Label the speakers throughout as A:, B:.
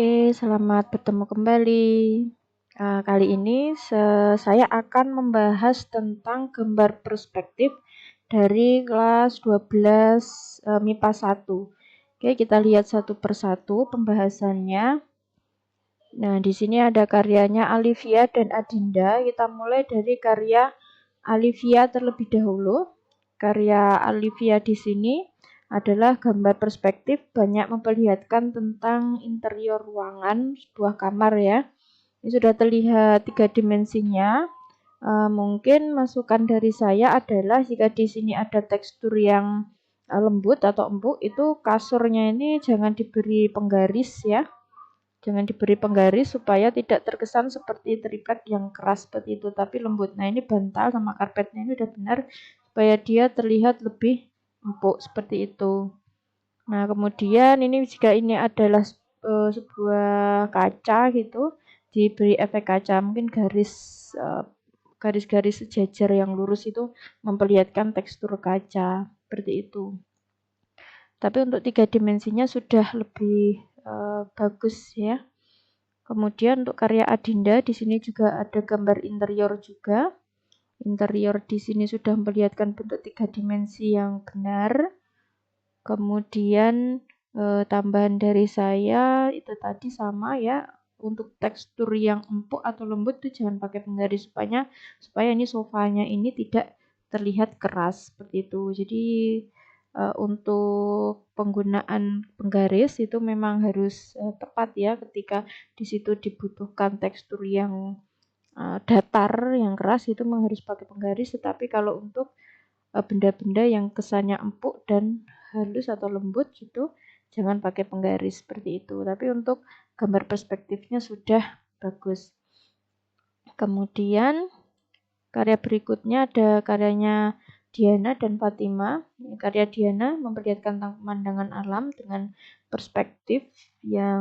A: Oke, selamat bertemu kembali. Kali ini saya akan membahas tentang gambar perspektif dari kelas 12 MIPA 1. Oke, kita lihat satu persatu pembahasannya. Nah, di sini ada karyanya Alivia dan Adinda. Kita mulai dari karya Alivia terlebih dahulu. Karya Alivia di sini adalah gambar perspektif, banyak memperlihatkan tentang interior ruangan sebuah kamar ya. Ini sudah terlihat 3 dimensinya. Mungkin masukan dari saya adalah jika di sini ada tekstur yang lembut atau empuk, itu kasurnya ini jangan diberi penggaris ya. Jangan diberi penggaris supaya tidak terkesan seperti triplek yang keras seperti itu, tapi lembut. Nah, ini bantal sama karpetnya ini udah benar supaya dia terlihat lebih empuk seperti itu. Nah, kemudian ini jika ini adalah sebuah kaca gitu, diberi efek kaca, mungkin garis-garis sejajar yang lurus itu memperlihatkan tekstur kaca seperti itu. Tapi untuk 3 dimensinya sudah lebih bagus ya. Kemudian untuk karya Adinda di sini juga ada gambar interior juga. Interior di sini sudah memperlihatkan bentuk 3 dimensi yang benar. Kemudian tambahan dari saya itu tadi sama ya, untuk tekstur yang empuk atau lembut itu jangan pakai penggaris supaya ini sofanya ini tidak terlihat keras seperti itu. Jadi untuk penggunaan penggaris itu memang harus tepat ya, ketika di situ dibutuhkan tekstur yang datar, yang keras, itu memang harus pakai penggaris. Tetapi kalau untuk benda-benda yang kesannya empuk dan halus atau lembut gitu, jangan pakai penggaris seperti itu. Tapi untuk gambar perspektifnya sudah bagus. Kemudian karya berikutnya ada karyanya Diana dan Fatima. Karya Diana memperlihatkan tentang pemandangan alam dengan perspektif yang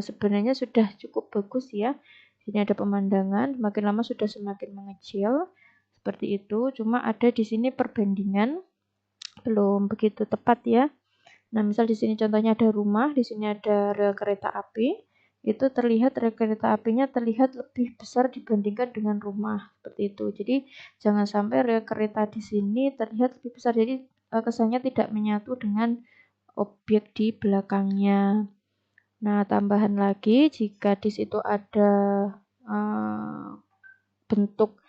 A: sebenarnya sudah cukup bagus ya. Sini ada pemandangan, semakin lama sudah semakin mengecil seperti itu. Cuma ada di sini perbandingan belum begitu tepat ya. Nah, misal di sini contohnya ada rumah, di sini ada rel kereta api. Itu terlihat rel kereta apinya terlihat lebih besar dibandingkan dengan rumah seperti itu. Jadi jangan sampai rel kereta di sini terlihat lebih besar. Jadi kesannya tidak menyatu dengan objek di belakangnya. Nah, tambahan lagi jika di situ ada bentuk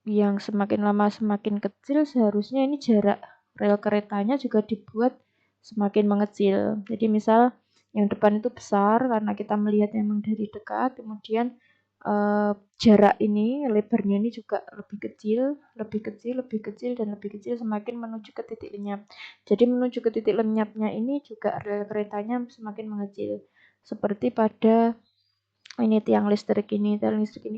A: yang semakin lama semakin kecil, seharusnya ini jarak rel keretanya juga dibuat semakin mengecil. Jadi misal yang depan itu besar karena kita melihat memang dari dekat, kemudian jarak ini, lebarnya ini juga lebih kecil, dan lebih kecil semakin menuju ke titik lenyap. Jadi menuju ke titik lenyapnya ini juga rel keretanya semakin mengecil. Seperti pada ini tiang listrik ini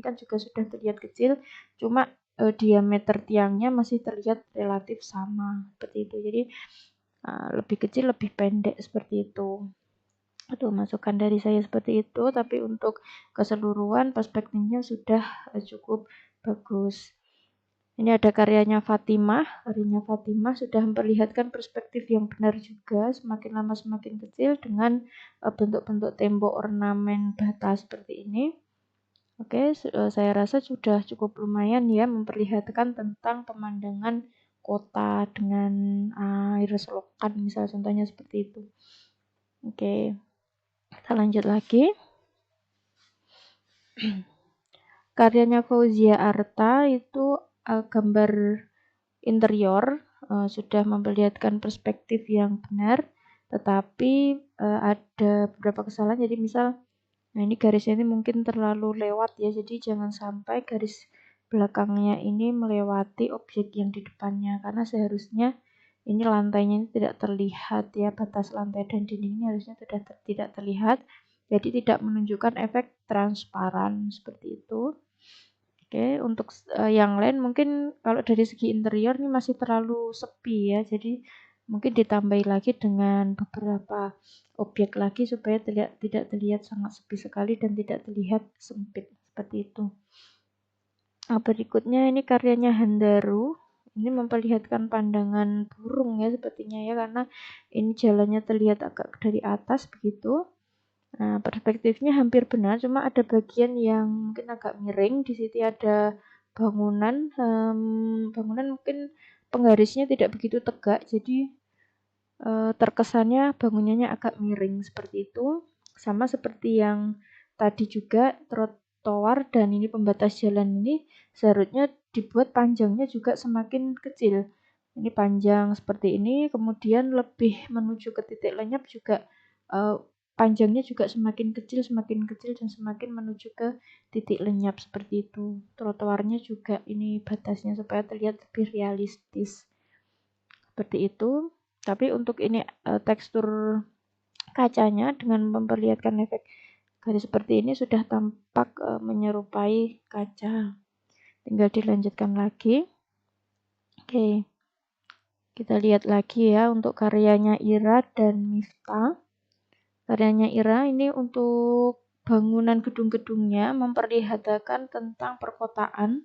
A: kan juga sudah terlihat kecil, cuma diameter tiangnya masih terlihat relatif sama seperti itu. Jadi lebih kecil, lebih pendek seperti itu. Itu masukan dari saya seperti itu, tapi untuk keseluruhan perspektifnya sudah cukup bagus. Ini ada karyanya Fatimah. Karyanya Fatimah sudah memperlihatkan perspektif yang benar juga, semakin lama semakin kecil dengan bentuk-bentuk tembok ornamen bata seperti ini. Oke, saya rasa sudah cukup lumayan ya memperlihatkan tentang pemandangan kota dengan air selokan, misalnya contohnya seperti itu. Oke, kita lanjut lagi. Karyanya Fauzia Arta itu gambar interior, sudah memperlihatkan perspektif yang benar, tetapi ada beberapa kesalahan. Jadi misal, nah ini garisnya ini mungkin terlalu lewat ya, jadi jangan sampai garis belakangnya ini melewati objek yang di depannya, karena seharusnya ini lantainya ini tidak terlihat ya, batas lantai dan dindingnya harusnya sudah tidak terlihat, jadi tidak menunjukkan efek transparan seperti itu. Oke, untuk yang lain mungkin kalau dari segi interior ini masih terlalu sepi ya, jadi mungkin ditambahi lagi dengan beberapa objek lagi supaya tidak terlihat sangat sepi sekali dan tidak terlihat sempit seperti itu. Berikutnya ini karyanya Handaru. Ini memperlihatkan pandangan burung ya sepertinya ya, karena ini jalannya terlihat agak dari atas begitu. Nah, perspektifnya hampir benar, cuma ada bagian yang mungkin agak miring. Di sini ada bangunan, bangunan mungkin penggarisnya tidak begitu tegak, jadi terkesannya bangunannya agak miring seperti itu. Sama seperti yang tadi juga, trotoar dan ini pembatas jalan ini seharusnya dibuat panjangnya juga semakin kecil. Ini panjang seperti ini, kemudian lebih menuju ke titik lenyap juga panjangnya juga semakin kecil dan semakin menuju ke titik lenyap seperti itu. Trotoarnya juga ini batasnya supaya terlihat lebih realistis. Seperti itu. Tapi untuk ini tekstur kacanya dengan memperlihatkan efek garis seperti ini sudah tampak menyerupai kaca. Tinggal dilanjutkan lagi. Oke. Kita lihat lagi ya untuk karyanya Ira dan Miftah. Karyanya Ira ini untuk bangunan gedung-gedungnya memperlihatkan tentang perkotaan.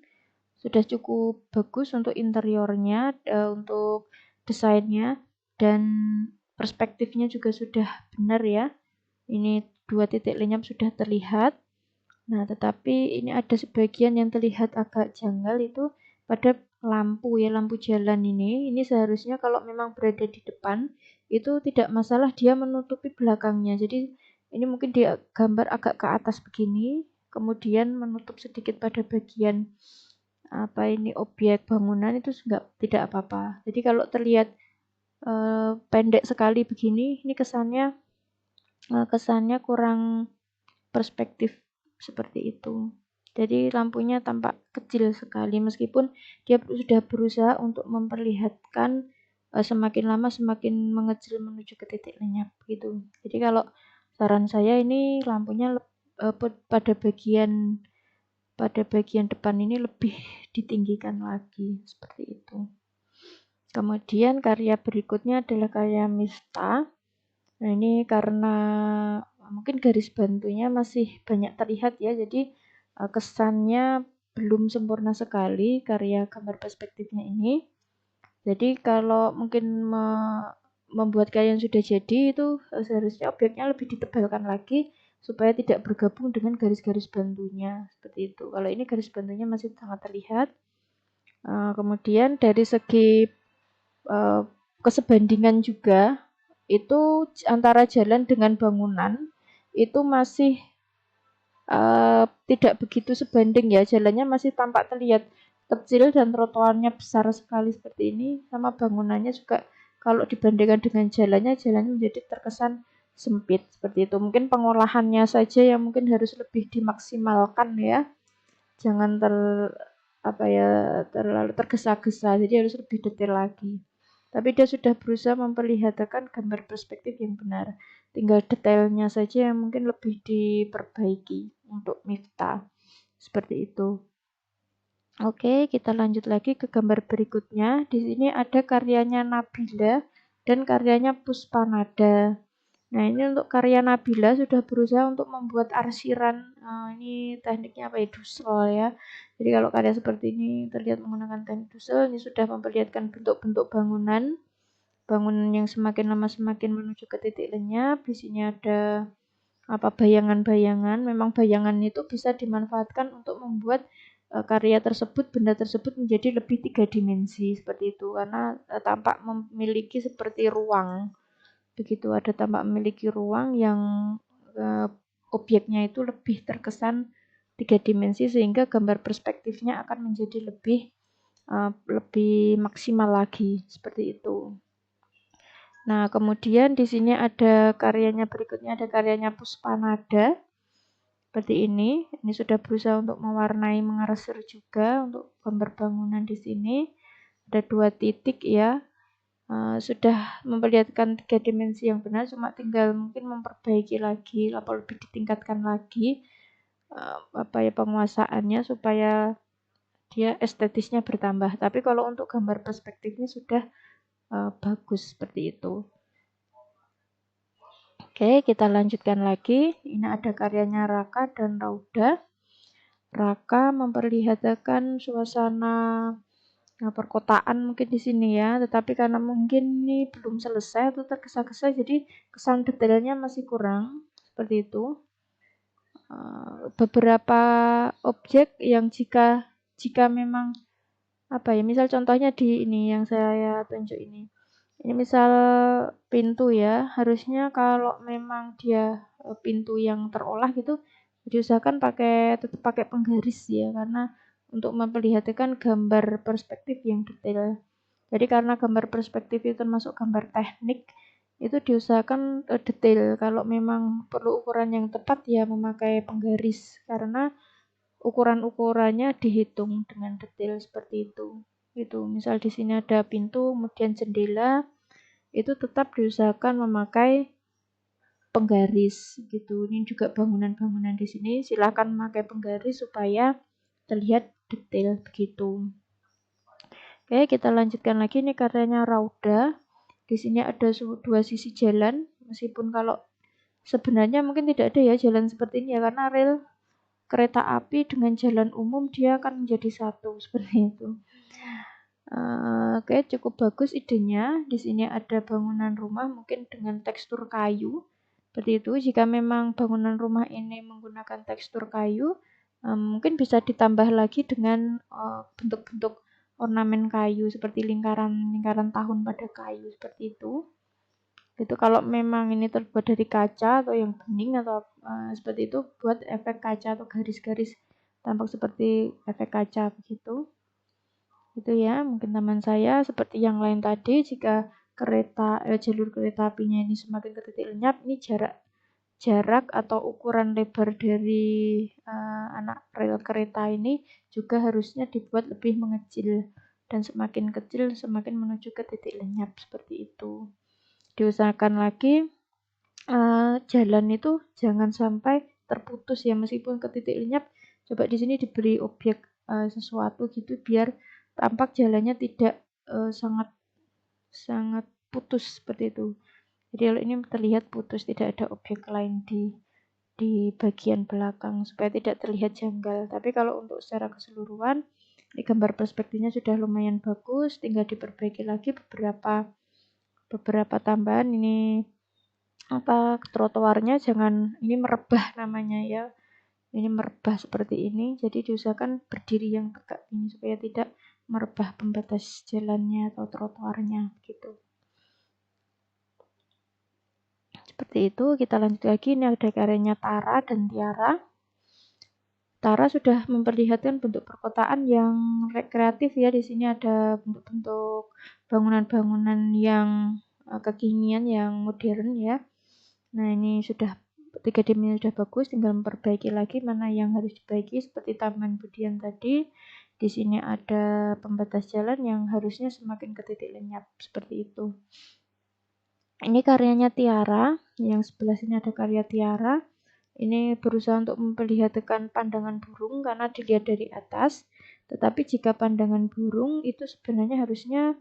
A: Sudah cukup bagus untuk interiornya, untuk desainnya, dan perspektifnya juga sudah benar ya. Ini 2 titik lenyap sudah terlihat. Nah, tetapi ini ada sebagian yang terlihat agak janggal itu pada lampu ya, lampu jalan ini. Ini seharusnya kalau memang berada di depan itu tidak masalah dia menutupi belakangnya. Jadi ini mungkin dia gambar agak ke atas begini, kemudian menutup sedikit pada bagian apa ini objek bangunan itu tidak apa-apa. Jadi kalau terlihat pendek sekali begini, ini kesannya kurang perspektif seperti itu. Jadi lampunya tampak kecil sekali meskipun dia sudah berusaha untuk memperlihatkan semakin lama semakin mengecil menuju ke titik lenyap gitu. Jadi kalau saran saya ini lampunya pada bagian depan ini lebih ditinggikan lagi seperti itu. Kemudian karya berikutnya adalah karya Miftah. Nah, ini karena mungkin garis bantunya masih banyak terlihat ya, jadi kesannya belum sempurna sekali karya gambar perspektifnya ini. Jadi kalau mungkin membuat karya yang sudah jadi itu seharusnya objeknya lebih ditebalkan lagi supaya tidak bergabung dengan garis-garis bantunya seperti itu. Kalau ini garis bantunya masih sangat terlihat. Kemudian dari segi kesebandingan juga itu antara jalan dengan bangunan itu masih tidak begitu sebanding ya, jalannya masih tampak terlihat kecil dan trotoarnya besar sekali seperti ini, sama bangunannya juga kalau dibandingkan dengan jalannya menjadi terkesan sempit seperti itu. Mungkin pengolahannya saja yang mungkin harus lebih dimaksimalkan ya, jangan terlalu tergesa-gesa, jadi harus lebih detail lagi. Tapi dia sudah berusaha memperlihatkan gambar perspektif yang benar. Tinggal detailnya saja yang mungkin lebih diperbaiki untuk Miftah. Seperti itu. Oke, kita lanjut lagi ke gambar berikutnya. Di sini ada karyanya Nabila dan karyanya Puspanada. Nah, ini untuk karya Nabila sudah berusaha untuk membuat arsiran. Ini tekniknya apa ya? Dusel ya. Jadi kalau karya seperti ini terlihat menggunakan teknik dusel, ini sudah memperlihatkan bentuk-bentuk bangunan yang semakin lama semakin menuju ke titik lenyap. Di sini ada bayangan-bayangan. Memang bayangan itu bisa dimanfaatkan untuk membuat karya tersebut, benda tersebut menjadi lebih 3 dimensi seperti itu, karena tampak memiliki seperti ruang. Begitu, ada tampak memiliki ruang yang objeknya itu lebih terkesan 3 dimensi sehingga gambar perspektifnya akan menjadi lebih maksimal lagi seperti itu. Nah, kemudian di sini ada karyanya berikutnya, ada karyanya Puspanada. Seperti ini. Ini sudah berusaha untuk mewarnai, mengarsir juga untuk gambar bangunan di sini. Ada 2 titik ya. Sudah memperlihatkan 3 dimensi yang benar, cuma tinggal mungkin memperbaiki lagi atau lebih ditingkatkan lagi penguasaannya supaya dia estetisnya bertambah. Tapi kalau untuk gambar perspektifnya sudah bagus seperti itu. Oke, kita lanjutkan lagi. Ini ada karyanya Raka dan Rauda. Raka memperlihatkan suasana perkotaan mungkin di sini ya, tetapi karena mungkin ini belum selesai atau tergesa-gesa, jadi kesan detailnya masih kurang seperti itu. Beberapa objek yang jika memang misal contohnya di ini yang saya tunjuk ini. Ini misal pintu ya, harusnya kalau memang dia pintu yang terolah gitu, diusahakan tetap pakai penggaris ya, karena untuk memperlihatkan gambar perspektif yang detail. Jadi karena gambar perspektif itu termasuk gambar teknik, itu diusahakan detail. Kalau memang perlu ukuran yang tepat ya memakai penggaris, karena ukuran-ukurannya dihitung dengan detail seperti itu. Itu misal di sini ada pintu, kemudian jendela, itu tetap diusahakan memakai penggaris gitu. Ini juga bangunan-bangunan di sini silakan memakai penggaris supaya terlihat detail begitu. Oke, kita lanjutkan lagi. Ini karyanya Rauda. Di sini ada dua sisi jalan, meskipun kalau sebenarnya mungkin tidak ada ya jalan seperti ini ya, karena rel kereta api dengan jalan umum dia akan menjadi satu seperti itu. Oke, cukup bagus idenya. Di sini ada bangunan rumah mungkin dengan tekstur kayu. Seperti itu. Jika memang bangunan rumah ini menggunakan tekstur kayu, mungkin bisa ditambah lagi dengan bentuk-bentuk ornamen kayu seperti lingkaran tahun pada kayu seperti itu. Itu kalau memang ini terbuat dari kaca atau yang bening atau seperti itu, buat efek kaca atau garis-garis tampak seperti efek kaca begitu. Itu ya, mungkin teman saya seperti yang lain tadi, jika jalur kereta apinya ini semakin ke titik lenyap, ini jarak atau ukuran lebar dari anak rel kereta ini juga harusnya dibuat lebih mengecil, dan semakin kecil semakin menuju ke titik lenyap seperti itu. Diusahakan lagi jalan itu jangan sampai terputus ya, meskipun ke titik lenyap, coba di sini diberi objek sesuatu gitu biar tampak jalannya tidak sangat putus seperti itu. Jadi kalau ini terlihat putus, tidak ada objek lain di bagian belakang supaya tidak terlihat janggal. Tapi kalau untuk secara keseluruhan, ini gambar perspektifnya sudah lumayan bagus, tinggal diperbaiki lagi beberapa tambahan. Ini trotoarnya jangan ini merebah namanya ya. Ini merebah seperti ini, jadi diusahakan berdiri yang tegak ini supaya tidak merebah pembatas jalannya atau trotoarnya gitu. Seperti itu. Kita lanjut lagi. Ini ada karyanya Tara dan Tiara. Tara sudah memperlihatkan bentuk perkotaan yang kreatif ya. Di sini ada bentuk-bentuk bangunan-bangunan yang kekinian, yang modern ya. Nah, ini sudah 3D-nya sudah bagus, tinggal memperbaiki lagi mana yang harus diperbaiki seperti Taman Budian tadi. Di sini ada pembatas jalan yang harusnya semakin ke titik lenyap seperti itu. Ini karyanya Tiara, yang sebelah sini ada karya Tiara. Ini berusaha untuk memperlihatkan pandangan burung karena dilihat dari atas. Tetapi jika pandangan burung itu sebenarnya harusnya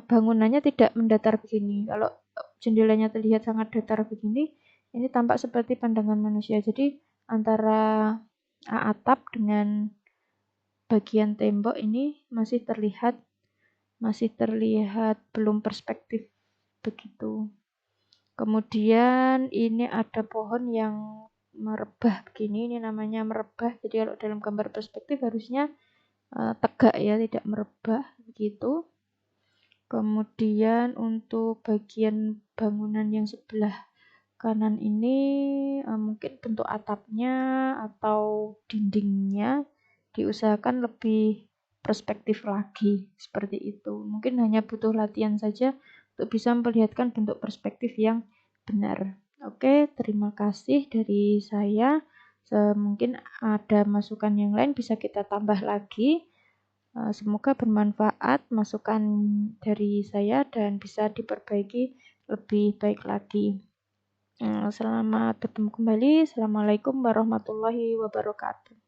A: bangunannya tidak mendatar begini. Kalau jendelanya terlihat sangat datar begini, ini tampak seperti pandangan manusia. Jadi antara atap dengan bagian tembok ini masih terlihat belum perspektif begitu. Kemudian ini ada pohon yang merebah begini, ini namanya merebah. Jadi kalau dalam gambar perspektif harusnya tegak ya, tidak merebah begitu. Kemudian untuk bagian bangunan yang sebelah kanan ini mungkin bentuk atapnya atau dindingnya diusahakan lebih perspektif lagi seperti itu. Mungkin hanya butuh latihan saja untuk bisa memperlihatkan bentuk perspektif yang benar. Oke, terima kasih dari saya. Mungkin ada masukan yang lain bisa kita tambah lagi. Semoga bermanfaat masukan dari saya dan bisa diperbaiki lebih baik lagi. Selamat bertemu kembali. Assalamualaikum warahmatullahi wabarakatuh.